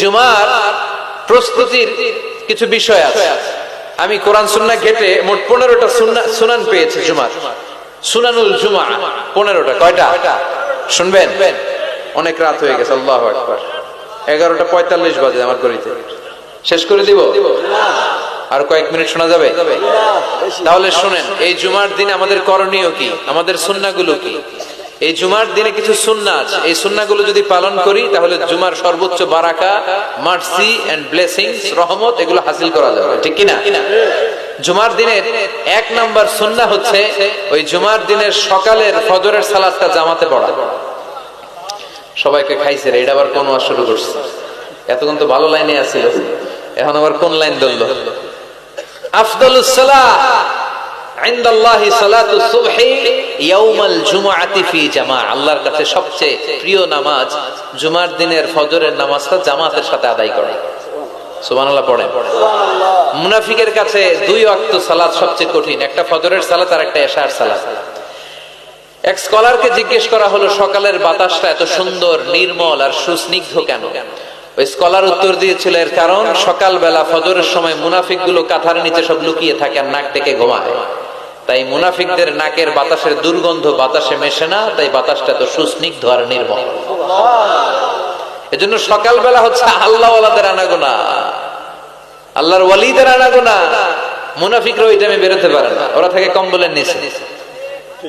জুমার প্রস্তুতির কিছু বিষয় আছে। আমি কোরআন সুন্নাহ ঘেটে মোট 15টা সুনান পেয়েছি জুমার। সুনানুল জুমা 15টা। কয়টা শুনবেন? অনেক রাত হয়ে গেছে। আল্লাহু আকবার। 11:45 বাজে আমার ঘড়িতে। শেষ করে দিব? আর কয়েক মিনিট শোনা যাবে? তাহলে শুনেন, এই জুমার দিনে আমাদের করণীয় কি, আমাদের সুন্নাহগুলো কি। এই জুমার দিনে কিছু সুন্নাহ আছে, এই সুন্নাহগুলো যদি পালন করি তাহলে জুমার সর্বোচ্চ বারাকা, মার্সি এন্ড ব্লেসিংস, রহমত এগুলো হাসিল করা যাবে, ঠিক কি না? জুমার দিনের 1 নাম্বার সুন্নাহ হচ্ছে ওই জুমার দিনের সকালের ফজরের সালাতটা জামাতে পড়া। সবাইকে খাইছে রে, এটা আবার কোন ওয়াজ শুরু করছে? এতক্ষণ তো ভালো লাইনে আছিল, এখন আবার কোন লাইন ধরলো? আফদালুস সালাহ ইনদাল্লাহি সালাতুস সুবহি ইয়াউমাল জুমআতি ফি জামাআ। আল্লাহর কাছে সবচেয়ে প্রিয় নামাজ জুমার দিনের ফজরের নামাজটা জামাতের সাথে আদায় করা। সুবহানাল্লাহ পড়েন। মুনাফিকের কাছে 2 ওয়াক্ত সালাত সবচেয়ে কঠিন, একটা ফজরের সালাত আর একটা এশার সালাত। এক স্কলারকে জিজ্ঞেস করা হলো, সকালের বাতাসটা এত সুন্দর, নির্মল আর সুস্নিগ্ধ কেন? ওই স্কলার উত্তর দিয়েছিল, এর কারণ সকালবেলা ফজরের সময় মুনাফিকগুলো কাঁথার নিচে সব লুকিয়ে থাকে আর নাক ডেকে ঘুমায়। তাই মুনাফিকদের নাকের বাতাসের দুর্গন্ধ বাতাসে মেশে না, তাই বাতাসটা তো সুস্নিগ্ধ আর নির্মল। এজন্য সকালবেলা হচ্ছে আল্লাহ ওয়ালাদের আনাগোনা, আল্লাহর ওয়ালিদের আনাগোনা। মুনাফিকরা ওই টাইমে বেরোতে পারে না, ওরা থাকে কম্বলের নিচে।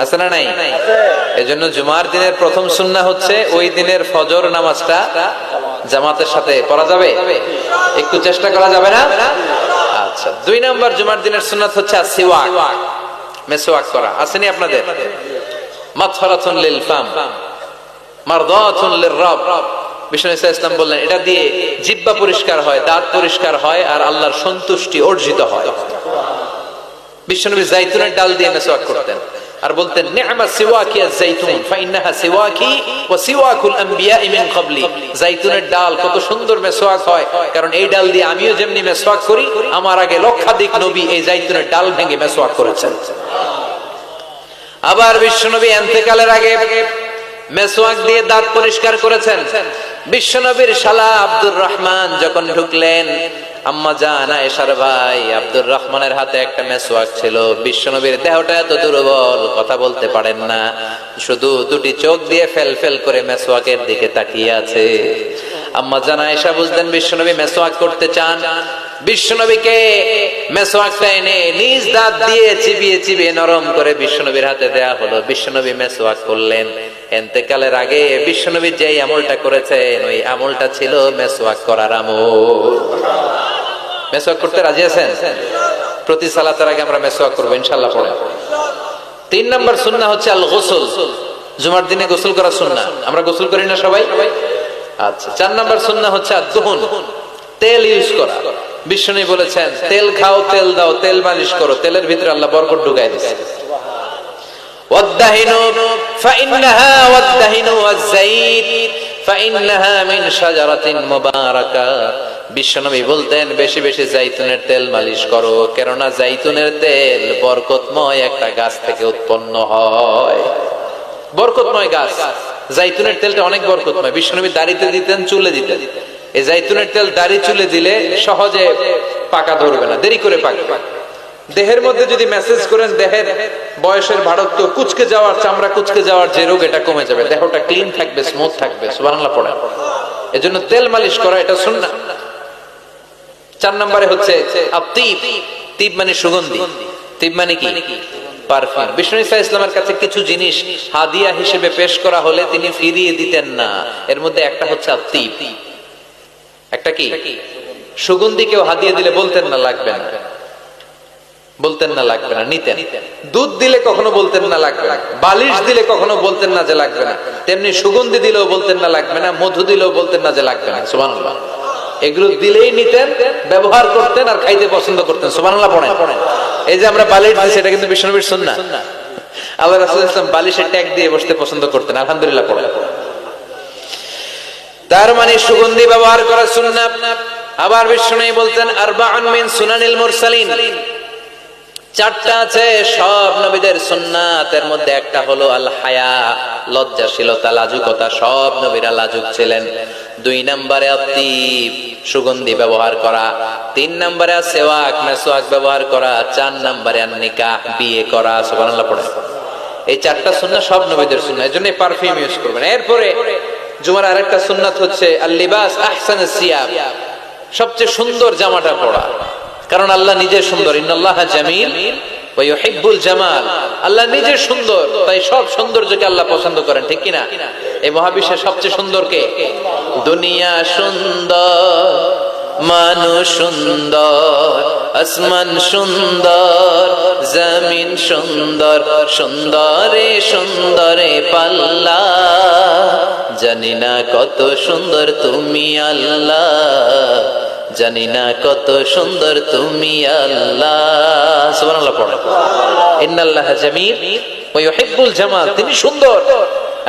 আছে না নাই? এজন্য জুমার দিনের প্রথম সুন্নাহ হচ্ছে ওই দিনের ফজর নামাজটা জামাতের সাথে পড়া যাবে? একটু চেষ্টা করা যাবে না? আচ্ছা, 2 নাম্বার জুমার দিনের সুন্নাত হচ্ছে সিওয়াক, মেসওয়াক করা। আসেনি আপনাদের? মাতফারাতুন লিল ফাম মারদাতুন লির-রাব। বিষ্ণু ইসলাম বললেন, এটা দিয়ে জিহ্বা পরিষ্কার হয়, দাঁত পরিষ্কার হয় আর আল্লাহর সন্তুষ্টি অর্জিত হয়। বিশ্বনবী জাইতুনের ডাল দিয়ে মেসওয়াক করতেন আর বলতেন, নি'মা সিওয়াকি আয-যাইতুন ফাইন্নাহা সিওয়াকি ওয়া সিওয়াকুল আমবিয়া মিন ক্বাবলি। জাইতুনের ডাল কত সুন্দর মেসওয়াক হয়, কারণ এই ডাল দিয়ে আমিও যেমনি মেসওয়াক করি, আমার আগে লক্ষাধিক নবী এই জাইতুনের ডাল ভেঙে মেসওয়াক করেছেন। আবার বিশ্বনবী ইন্তেকালের আগে মেসওয়াক দিয়ে দাঁত পরিষ্কার করেছেন। বিশ্বনবীর শালা আব্দুর রহমান যখন ঢুকলেন, আম্মা জান আয়েশার ভাই আব্দুর রহমানের হাতে একটা মেসওয়াক ছিল। বিশ্বনবীর দেহটা এত দুর্বল, কথা বলতে পারেন না, শুধু 2টি চোখ দিয়ে ফেল ফেল করে মেসওয়াকের দিকে তাকিয়ে আছে। আম্মা জান আয়েশা বুঝলেন বিশ্বনবী মেসওয়াক করতে চান। বিশ্বনবীকে মেসওয়াকটা এনে নিজ দাঁত দিয়ে চিবিয়ে চিবিয়ে নরম করে বিশ্বনবীর হাতে দেয়া হলো। বিশ্বনবী মেসওয়াক করলেন। ইন্তেকালের আগে বিশ্বনবী যেই আমলটা করেছেন, ওই আমলটা ছিল মেসওয়াক করার আমল। মেসওয়াক করতে রাজি আছেন? প্রতি সালাতের আগে আমরা মেসওয়াক করব ইনশাআল্লাহ পড়ে। 3 নাম্বার সুন্নাহ হচ্ছে আল গোসল। জুমার দিনে গোসল করা সুন্নাহ। আমরা গোসল করি না সবাই? আচ্ছা। 4 নাম্বার সুন্নাহ হচ্ছে আদ-দুহুন, তেল ইউজ করা। বিশ্বনবী বলেছেন, তেল খাও, তেল দাও, তেল মালিশ করো, তেলের ভিতরে আল্লাহ বরকত ঢুকায় দিয়েছে। ওয়াদ-দাহিনু ফাইন্নাহা ওয়াদ-দাহিনু ওয়াজ-যাইত ফাইন্নাহা মিন শাজারাতিন মুবারাকা। বিশ্বনবী বলতেন, বেশি বেশি জাইতুনের তেল মালিশ করো, কেননা জাইতুনের তেল বরকতময় একটা গাছ থেকে উৎপন্ন হয়। বরকতময় গাছ জাইতুনের তেলটা অনেক বরকতময়। বিশ্বনবী দাড়িতে দিতেন, চুলে দিতেন। এই জাইতুনের তেল দাড়ি চুলে দিলে সহজে পাকা ধরবে না, দেরি করে পাকবে। দেহের মধ্যে যদি মেসেজ করেন দেহের বয়সের ভারত্ব, কুচকে যাওয়ার, চামড়া কুচকে যাওয়ার যে রোগ, এটা কমে যাবে, দেহটা ক্লিন থাকবে, স্মুথ থাকবে। সুবহানাল্লাহ পড়ে। এজন্য তেল মালিশ করা এটা সুন্নাহ। 4 নম্বরে হচ্ছে আত-তিব। তিব মানে সুগন্ধি। তিব মানে কি? পারফিউম। বিষ্ণু ইসলামের কাছে কিছু জিনিস হাদিয়া হিসেবে পেশ করা হলে তিনি ফিরিয়ে দিতেন না। এর মধ্যে একটা হচ্ছে আত-তিব। একটা কি? সুগন্ধি। কেউ হাদিয়া দিলে বলতেন না লাগবে না, বলতেন না লাগবে না, নিতেন। দুধ দিলে কখনো বলতেন না লাগবে না, বালিশ দিলে কখনো বলতেন না যে লাগবে না। তেমনি সুগন্ধি দিলেও বলতেন না লাগবে না, মধু দিলেও বলতেন না যে লাগবে না। সুবহানাল্লাহ। এগুলো দিলেই নিতেন, ব্যবহার করতেন আর খাইতে পছন্দ করতেন। সুবহানাল্লাহ পড়েন। এই যে আমরা বালিশ দিচ্ছি, এটা কিন্তু বিশ্বনবীর সুন্নাহ। আল্লাহ রাসূল সাল্লাল্লাহু আলাইহি ওয়াসাল্লাম বালিশের ট্যাগ দিয়ে বসতে পছন্দ করতেন। আলহামদুলিল্লাহ পড়েন। তার মানে সুগন্ধি ব্যবহার করা সুন্নাহ। আবার বিশ্বনবী বলতেন, আরবাউন মিন সুনানিল মুরসালিন চারটা আছে সব নবীদের সুন্নাত, এর মধ্যে একটা হলো আল হায়া, লজ্জাশীলতা, লাজুকতা। সব নবীরা লাজুক ছিলেন। 2 নম্বরে আতিব, সুগন্ধি ব্যবহার করা। 3 নম্বরে সেওয়াক, মেসওয়াক ব্যবহার করা। 4 নম্বরে নিকাহ, বিয়ে করা। সুবহানাল্লাহ পড়ে। এই চারটা সুন্নাত সব নবীদের সুন্নাত, এজন্য পারফিউম ইউজ করবেন। এরপরে জুমার আরেকটা সুন্নাত হচ্ছে আল লিবাস আহসানুস সিয়াব, সবচেয়ে সুন্দর জামাটা পরা। কারণ আল্লাহ নিজে সুন্দর, ইন্নাল্লাহা জামিল ওয়া ইউহিব্বুল জামাল। আল্লাহ নিজে সুন্দর, তাই সব সৌন্দর্যকে আল্লাহ পছন্দ করেন, ঠিক কি না? এই মহাবিশ্বের সবচেয়ে সুন্দর কে? দুনিয়া সুন্দর, মানুষ সুন্দর, আসমান সুন্দর, জমিন সুন্দর, সুন্দরে সুন্দরে পাল্লা। জানি না কত সুন্দর তুমি আল্লাহ, জানি না কত সুন্দর তুমি আল্লাহ। সুবহানাল্লাহ পড়ো। ইন্নাল্লাহা জামিল ওয়া ইউহিব্বুল জামাল, তিনি সুন্দর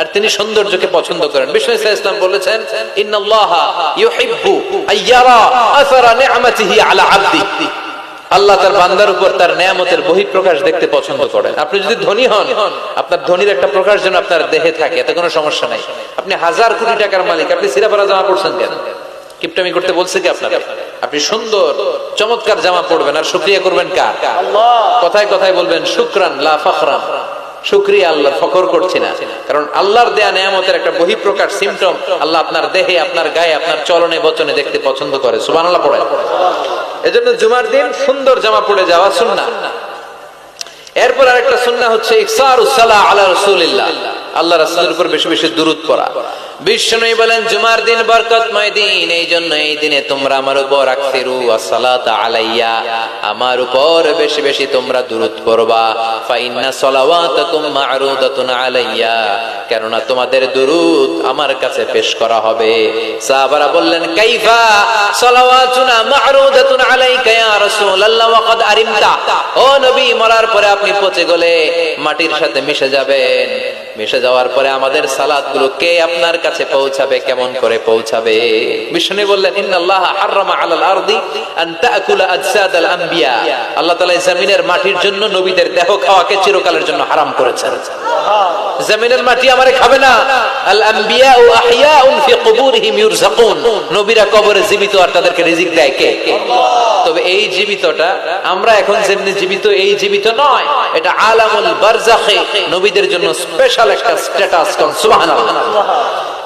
আর তিনি সৌন্দর্যকে পছন্দ করেন। বিষ্ণু ইসলাম বলেছেন, ইন্নাল্লাহা ইউহিব্বু আইয়ারা আসারা নি'মাতিহি আলা আবদি। আল্লাহ তার বান্দার উপর তার নেয়ামতের বহিঃপ্রকাশ দেখতে পছন্দ করেন। আপনি যদি ধনী হন, আপনার ধনীর একটা প্রকাশ যেন আপনার দেহে থাকে, এতে কোনো সমস্যা নাই। আপনি 1000 কোটি টাকার মালিক, আপনি সিরাপারা জামা পড়ছেন কেন? কিপটামি করতে বলছে কি আপনাকে? আপনি সুন্দর চমৎকার জামা পড়বেন আর শুকরিয়া করবেন কার? আল্লাহ। কথায় কথায় বলবেন শুকরান লা ফখরান, শুকরিয়া আল্লাহ, ফখর করছি না। কারণ আল্লাহর দেয়া নেয়ামতের একটা বহিঃপ্রকাশ, সিম্পটম আল্লাহ আপনার দেহে, আপনার গায়ে, আপনার চলনে বচনে দেখতে পছন্দ করে। সুবহানাল্লাহ পড়ে। এজন্য জুমার দিন সুন্দর জামা পরে যাওয়া সুন্নাহ। এরপর আরেকটা সুন্নাহ হচ্ছে ইকসারুস সালাহ আলা রাসূলিল্লাহ, আল্লাহ রাসূলের উপর বেশি বেশি দুরূদ পড়া। বিশ্বনবী বলেন, জুমার দিন বরকতময় দিন, এই জন্য এই দিনে তোমরা আমার উপর আকসিরু আসসালাতা আলাইয়া, আমার উপর বেশি বেশি তোমরা দুরূদ পড়বা। ফা ইন্না সালাওয়াতাকুম মা'রুদাতুন আলাইয়া, কেননা তোমাদের দুরূদ আমার কাছে পেশ করা হবে। সাহাবারা বললেন, কাইফা সালাওয়াতুনা মা'রুদাতুন আলাইকা ইয়া রাসূলুল্লাহ ওয়া ক্বাদ আরিমতা। ও নবী, মরার পরে আপনি পচে গলে মাটির সাথে মিশে যাবেন। মিশে যাওয়ার পরে আমাদের সালাতগুলো কে আপনার কাছে পৌঁছাবে, কেমন করে পৌঁছাবে? বিষ্ণু বললেন, ইন্নাল্লাহা হাররামা আলাল আরদি আন তাকুলা আজসাদাল আমবিয়া, আল্লাহ তাআলা জমিনের মাটির জন্য নবীদের দেহ খাওয়াকে চিরকালের জন্য হারাম করেছেন। জমিনের মাটি আমারে খাবে না। আল আমবিয়াউ আহইয়াউন ফি কুবুরিহিম ইউরযাকুন, নবীরা কবরে জীবিত আর তাদেরকে রিজিক দেয় কে? আল্লাহ। তবে এই জীবিতটা আমরা এখন যেমনি জীবিত, এই জীবিত নয়, এটা আলামুল বারযাখে, নবীদের জন্য স্পেশাল একটা স্ট্যাটাস। সুবহানাল্লাহ।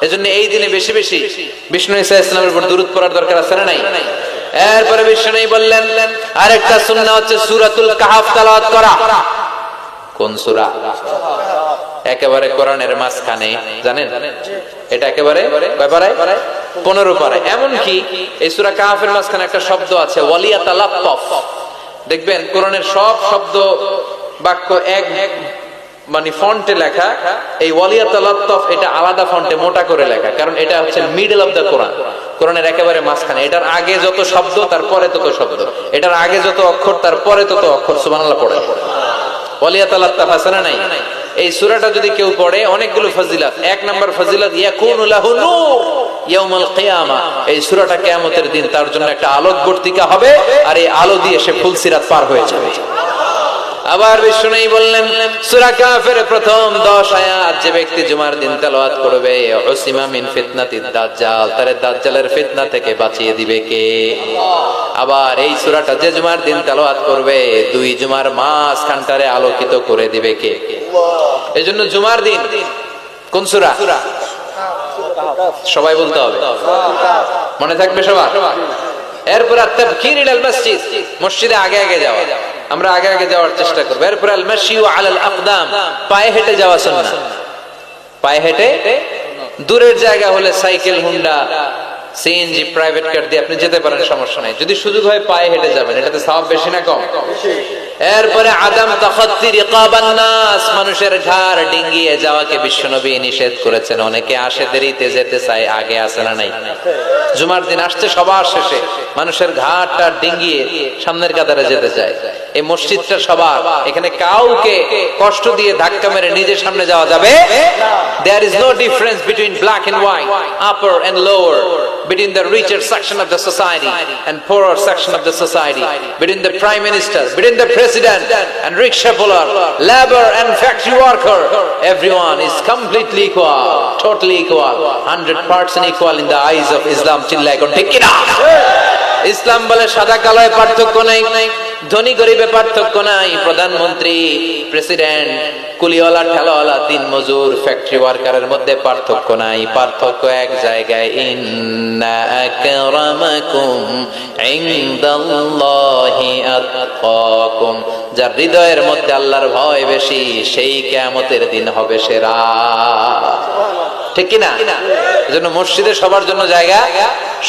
এজন্য এই দিনে বেশি বেশি বিষ্ণু ঈসা ইসলামের উপর দুরূদ পড়ার দরকার আছে না নাই? এরপরে বিষ্ণু বললেন, আরেকটা সুন্নাহ হচ্ছে সূরাতুল কাহফ তেলাওয়াত করা। কোন সূরা? একেবারে কোরআনের মাঝখানে, জানেন? এটা একেবারে কয় পারায়? 15 পারায়। এমন কি এই সূরা কাহফের মাঝখানে একটা শব্দ আছে, ওয়ালিয়াতালাত্তাফ। দেখবেন কোরআনের সব শব্দ বাক্য এক মানে ফন্টে লেখা। এই ওয়ালিয়াতালাত্তাফ এটা আলাদা ফন্টে মোটা করে লেখা, কারণ এটা হচ্ছে মিডল অফ দা কোরআন, কোরআনের একেবারে মাঝখানে। এটার আগে যত শব্দ তার পরে তত শব্দ, এটার আগে যত অক্ষর তার পরে তত অক্ষর। সুবহানাল্লাহ পড়ে। ওয়ালিয়াতালাত্তাফ আছে না নাই? এই সূরাটা যদি কেউ পড়ে, অনেকগুলো ফজিলত। 1 নাম্বার ফজিলত, ইয়াকুনু লাহু নূর ইয়াউমাল কিয়ামা, এই সূরাটা কিয়ামতের দিন তার জন্য একটা আলোকবর্তিকা হবে, আর এই আলো দিয়ে সে ফুলসিরাত পার হয়ে যাবে। আবার বিষ্ণু বললেন, সূরা কাহফের প্রথম 10 আয়াত যে ব্যক্তি জুমার দিন তেলাওয়াত করবে, উসিমা মিন ফিতনাতিদ দাজ্জাল, তারে দাজ্জালের ফিতনা থেকে বাঁচিয়ে দিবে কে? আল্লাহ। আবার এই সূরাটা যে জুমার দিন তেলাওয়াত করবে, 2 জুমার মাঝখানটারে আলোকিত করে দিবে কে? আল্লাহ। এজন্য জুমার দিন কোন সূরা? সবাই বলতে হবে, মনে থাকবে সবার। এরপর তাবকির ইলাল মসজিদ, মসজিদে আগে আগে যাওয়া, আমরা আগে আগে যাওয়ার চেষ্টা করব। এরপর আল মাশিউ আলাল আকদাম, পায়ে হেঁটে যাওয়া সুন্নাহ। পায়ে হেঁটে, দূরের জায়গা হলে cycle, Honda, CNG, private car দিয়ে আপনি যেতে পারেন, সমস্যা নাই। যদি সুযোগ হয় পায়ে হেঁটে যাবেন, এটাতে সওয়াব বেশি না কম? এরপরে আদম তাখাত্তি রিকাবান নাস, মানুষের ঘাড় ডিঙ্গিয়ে যাওয়াকে বিশ্বনবী নিষেধ করেছেন। অনেকে আসে দেরিতে, যেতে চায়, আগে আসে না নাই? জুমার দিন আসছে সবার শেষে, মানুষের ঘাটটা ডিঙ্গিয়ে সামনের কাতারে যেতে চায়। এই মসজিদটা সবার, এখানে কাউকে কষ্ট দিয়ে ধাক্কা মেরে নিজের সামনে যাওয়া যাবে। There is no difference between black and white, upper and lower, between the richer section of the society and poorer section of the society, between the prime minister, between the president and rickshaw puller, labor and factory worker. Everyone is completely equal, totally equal, 100% equal in the eyes of Islam. চিল্লায় কোন ঠিক কিনা? ইসলাম বলে সাদা কালোয় পার্থক্য নাই, ধনী গরিবে পার্থক্য নাই, প্রধানমন্ত্রী, প্রেসিডেন্ট, কুলিওয়ালা, ঠেলাওয়ালা, দিন মজুর, ফ্যাক্টরি ওয়ার্কারের মধ্যে পার্থক্য নাই। পার্থক্য এক জায়গায়, ইন্না আকরামাকুম ইনদাল্লাহি আতকাকুম। যার হৃদয়ের মধ্যে আল্লাহর ভয় বেশি, সেই কিয়ামতের দিন হবে সেরা। ঠিক কিনা? এজন্য মসজিদে সবার জন্য জায়গা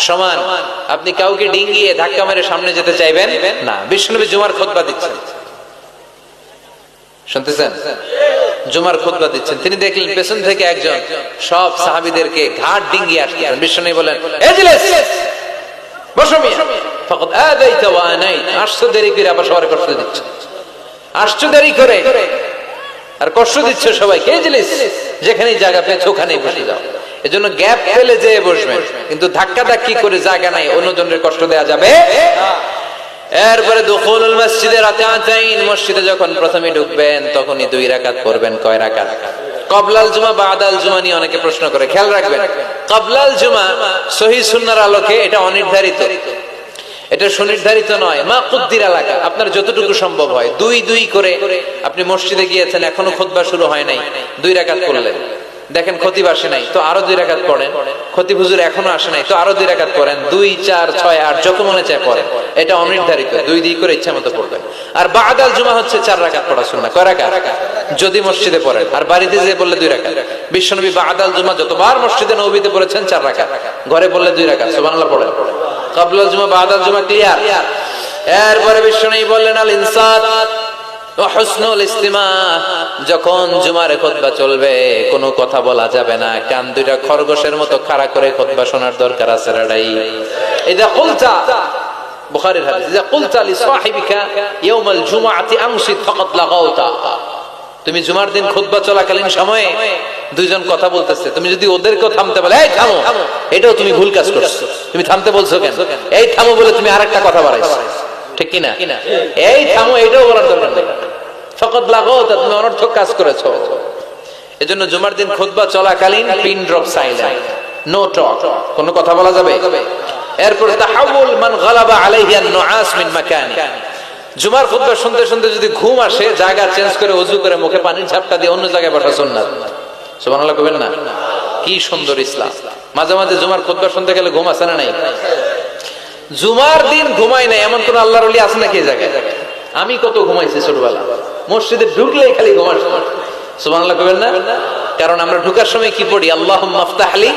সমান। আপনি কাউকে ডিঙ্গিয়ে ধাক্কা মেরে সামনে যেতে চাইবেন না। বিশ্বনবী জুমার খুতবা দিচ্ছেন, শুনতেছেন? জুমার খুতবা দিচ্ছেন, তিনি দেখলেন পেছন থেকে একজন সব সাহাবীদেরকে ঘাট ডিঙ্গিয়ে আসতেছেন। বিশ্বনবী বলেন, এজলিস, বসো মিয়া, ফাকাদ আদাইতা ওয়া আনাইত। আসছো দেরি করে, আবার সবার কষ্ট দিচ্ছ, আসছো দেরি করে আর কষ্ট দিচ্ছ সবাইকে। এজলিস, যেখানেই জায়গা পেয়েছো ওখানেই বসে যাও। এজন্য গ্যাপ পেলে যেয়ে বসবেন, কিন্তু ধাক্কা ধাক্কি করে জায়গা নাই, অন্যজনের কষ্ট দেয়া যাবে। এরপরে দুখুলুল মসজিদে রাকাতাইন, মসজিদে যখন প্রথমে ঢুকবেন তখনই 2 রাকাত পড়বেন। কয় রাকাত? ক্বাবলাল জুমা বাদাল জুমা নিয়ে অনেকে প্রশ্ন করে, খেয়াল রাখবেন, ক্বাবলাল জুমা সহিহ সুন্নাহর আলোকে এটা অনির্ধারিত, এটা সুনির্ধারিত নয়। মা কুদ্দির এলাকা, আপনার যতটুকু সম্ভব হয় 2-2 করে। আপনি মসজিদে গিয়েছেন, এখনো খুতবা শুরু হয় নাই, 2 রাকাত পড়লেন। দেখেন খতিব আসে নাই, তো আরো 2 রাকাত পড়েন। খতিব হুজুর এখনো আসে নাই, তো আরো 2 রাকাত পড়েন। 2, 4, 6, 8 যত মনে চায় পড়েন। এটা অনির্ধারিত, 2 করে ইচ্ছা মতো পড়বেন। আর বাদাল জুমা হচ্ছে 4 রাকাত পড়া সুন্নাহ। কয় রাকাত? যদি মসজিদে পড়েন, আর বাড়িতে যেয়ে পড়লে 2 রাকাত। বিশ্বনবী বাদাল জুমা যতবার মসজিদে নববীতে পড়েছেন 4 রাকাত, ঘরে পড়লে 2 রাকাত। সুবহানাল্লাহ পড়েন। ক্বাবলাল জুমা বাদাল জুমা ক্লিয়ার। এরপরে বিশ্বনবী বললেন, আল ইনসাত ওয়া হুসনুল ইস্তিমা। যখন জুমার খুতবা চলবে কোনো কথা বলা যাবে না, কান দুইটা খরগোশের মতো খাড়া করে খুতবা শোনার দরকার আছে রাডাই। ইদা কুলতা, বুখারীর হাদিস, ইদা কুলতা লি সাহিবিকা ইয়াউমাল জুমআতি আমসিত ফাকাদ লাগাউতা। তুমি জুমার দিন খুতবা চলাকালীন সময়ে 2 জন কথা বলতেছে, তুমি যদি ওদেরকেও থামতে বলে, এই থামো, এটাও তুমি ভুল কাজ করছো। তুমি থামতে বলছো কেন? এই থামো বলে তুমি আরেকটা কথা বাড়াইছো। ঠিক কিনা? এই থামো, এটাও বলার দরকার নেই। ফাকাদ লাগাউতা, তুমি অনর্থক কাজ করেছো। এজন্য জুমার দিন খুতবা চলাকালীন pin drop silent, no talk, কোনো কথা বলা যাবে। এরপর তাহাউল মান গালাবা আলাইহি আন-নুআস মিন মাকানি। জুমার খুতবা শুনতে শুনতে যদি ঘুম আসে, জায়গা চেঞ্জ করে ওযু করে মুখে পানির ঝাপটা দিয়ে অন্য জায়গায় বসা সুন্নাত। সুবহানাল্লাহ কইবেন না? কি সুন্দর ইসলাম। মাঝে মাঝে জুমার খুতবা শুনতে গেলে ঘুম আসে না? নাই। জুমার দিন ঘুমাই নাই এমন কোন আল্লাহর ওলি আছে নাকি এই জায়গায়? আমি কত ঘুমাইছি ছোটবেলা, মসজিদে ঢুকলেই খালি ঘুমার সময়। সুবহানাল্লাহ কইবেন না? কারণ আমরা ঢুকার সময় কি পড়ি? আল্লাহুম্মা আফতাহলি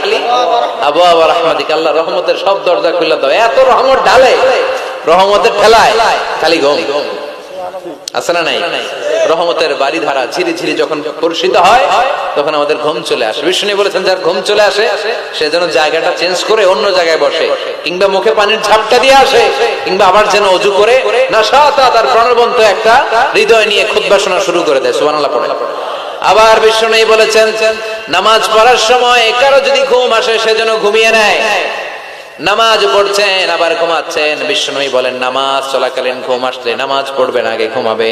আবওয়াব রাহমাতিক, আল্লাহ রহমতের সব দরজা খুলে দাও। এত রহমত ঢালে, রহমতের ঠেলায় খালি ঘুম আছে না নাই? রহমতের বাড়ি ধারা ঝিরি ঝিরি যখন বর্ষিত হয় তখন আমাদের ঘুম চলে আসে। বিষ্ণু বলেছেন, যার ঘুম চলে আসে সে যেন জায়গাটা চেঞ্জ করে অন্য জায়গায় বসে, কিংবা মুখে পানির ঝাপটা দিয়ে আসে, কিংবা আবার যেন ওযু করে নাশাতা তার প্রাণবন্ত একটা হৃদয় নিয়ে খুতবা শোনা শুরু করে দেয়। সুবহানাল্লাহ পড়ে। আবার বিষ্ণু বলেছেন, নামাজ পড়ার সময় কারো যদি ঘুম আসে সে যেন ঘুমিয়ে নেয়। নামাজ পড়ছেন আবার ঘুমাচ্ছেন, বিষ্ণু বলেন নামাজ চলাকালীন ঘুম আসলে নামাজ পড়বেন আগে ঘুমাবে।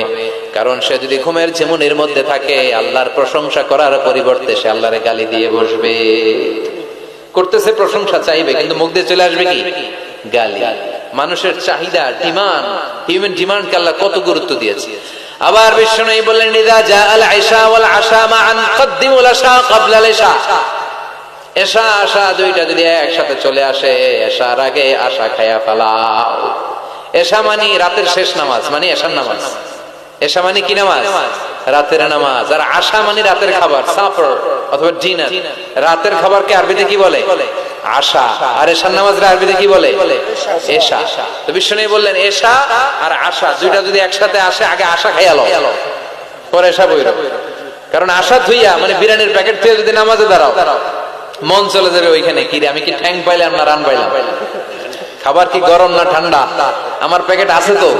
কারণ সে যদি ঘুমের ঝিমুনির মধ্যে থাকে, আল্লাহর প্রশংসা করার পরিবর্তে সে আল্লাহরে গালি দিয়ে বসবে। করতেছে প্রশংসা চাইবে, কিন্তু মুখ দিয়ে চলে আসবে কি? গালি। মানুষের চাহিদা, ডিমান্ড, হিউম্যান ডিমান্ডকে আল্লাহ কত গুরুত্ব দিয়েছে। আবার বিষ্ণু বললেন, ইযা জাআল ইশা ওয়াল আশা মা'আন কদ্দিমুল আশা ক্বাবলাল ইশা। এশা আশা দুইটা যদি একসাথে চলে আসে, এশার আগে আশা খায়া ফেলাও। এশা মানে রাতের শেষ নামাজ, মানে এশার নামাজ। এশা মানে কি নামাজ? রাতের নামাজ। আর আশা মানে রাতের খাবার, সাফার অথবা ডিনার। রাতের খাবারকে আরবিতে কি বলে? আশা। আর এশার নামাজের আরবিতে কি বলে? এশা। তো বিষ্ণু বললেন, এশা আর আশা দুইটা যদি একসাথে আসে, আগে আশা খাইয়া লও, পরে এশা বইরো। কারণ আশা থুইয়া মানে বিরিয়ানির প্যাকেট থুইয়া যদি নামাজে দাঁড়াও, মন চলে যাবে ওইখানে, কি রে আমি কি ঠ্যাং পাইলাম না রান পাইলাম। খাবার কি গরম না ঠান্ডা? আমার প্যাকেট আছে তো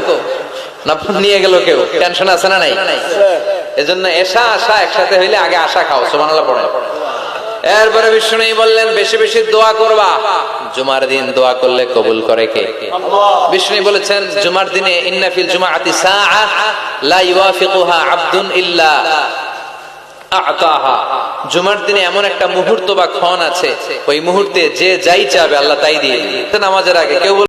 না নিয়ে গেল কেউ? টেনশন আছে না নাই? এজন্য এশা আশা একসাথে হইলে আগে আশা খাও, সুবহানাল্লাহ পড়ে। এরপরে বিষ্ণু বললেন বেশি বেশি দোয়া করবা। জুমার দিন দোয়া করলে কবুল করে কে? বিষ্ণু বলেছেন জুমার দিনে ইন্না ফিল জুমাআতি সাআ লা ইওয়াফিকুহা আবদুন ইল্লা আ'তাহা। জুমার দিনে এমন একটা মুহূর্ত বা ক্ষণ আছে, ওই মুহূর্তে যে যাই চাবে আল্লাহ তাই দিয়ে দিবেন। নামাজের আগে কেউ